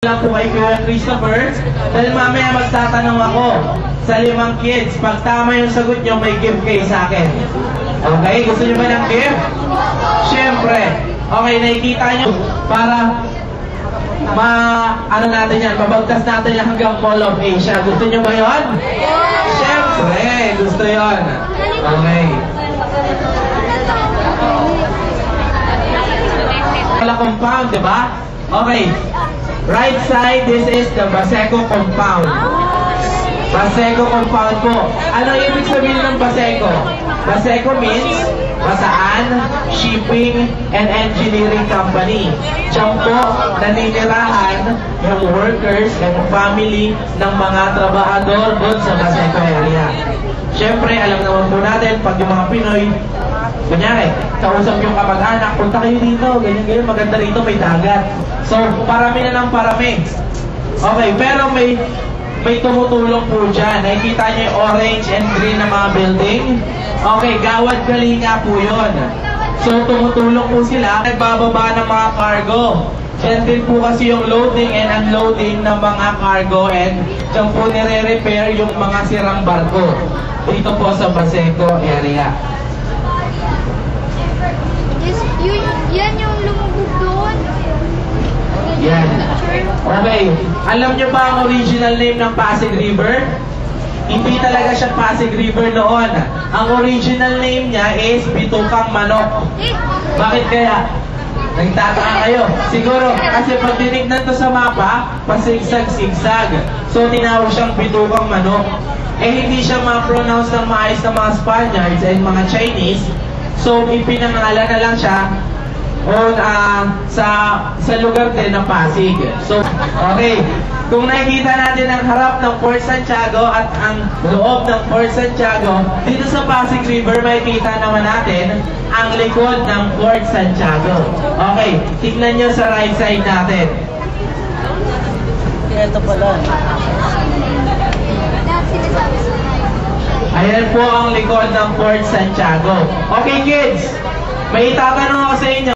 lang po kay Kuya Christopher dahil mamaya magtatanong ako sa 5 kids. Pag tama yung sagot nyo, may gift kayo sa akin. Okay? Gusto nyo ba ng gift? Siyempre. Okay, nakikita nyo para ano natin yan, mabagtas natin yan hanggang Mall of Asia. Gusto nyo ba yun? Siyempre, gusto yun. Okay. Wala compound, di ba? Okay. Right side, this is the Baseco compound. Baseco compound po. Ano ibig sabihin ng Baseco? Baseco means Basaan Shipping and Engineering Company. Diyan po naninirahan yung workers and family ng mga trabahador doon sa Baseco area. Siyempre, alam naman po natin, pag yung mga Pinoy, kunyari, kausap yung kapag-anak, punta kayo dito, ganyan-ganyan, maganda rito, may dagat. So, parami na ng parami. Okay, pero may tumutulong po dyan. Nakikita nyo yung orange and green na mga building. Okay, Gawad Kalinga po yun. So, tumutulong po sila. Nagbababa ng mga cargo. Yan din po kasi yung loading and unloading ng mga cargo and dyan po nire-repair yung mga sirang barko. Dito po sa Baseco area. Yan yung lumubog doon. Yan. Okay. Alam nyo ba ang original name ng Pasig River? Hindi talaga siya Pasig River noon. Ang original name niya is Bitukang Manok. Bakit kaya? Nagtataka kayo. Siguro, kasi pag tinignan to sa mapa, pasigsag-sigsag. So, tinawag siyang Bitukang Manok. Eh, hindi siya ma-pronounce ng maayos ng mga Spaniards and mga Chinese. So, ipinangalan na lang siya sa lugar din ng Pasig. So, okay. Kung nakikita natin ang harap ng Fort Santiago at ang loob ng Fort Santiago, dito sa Pasig River, makikita naman natin ang likod ng Fort Santiago. Okay, tignan nyo sa right side natin. Ito pala. Ayan po ang likod ng Fort Santiago. Okay kids, may itatanong ako sa inyo.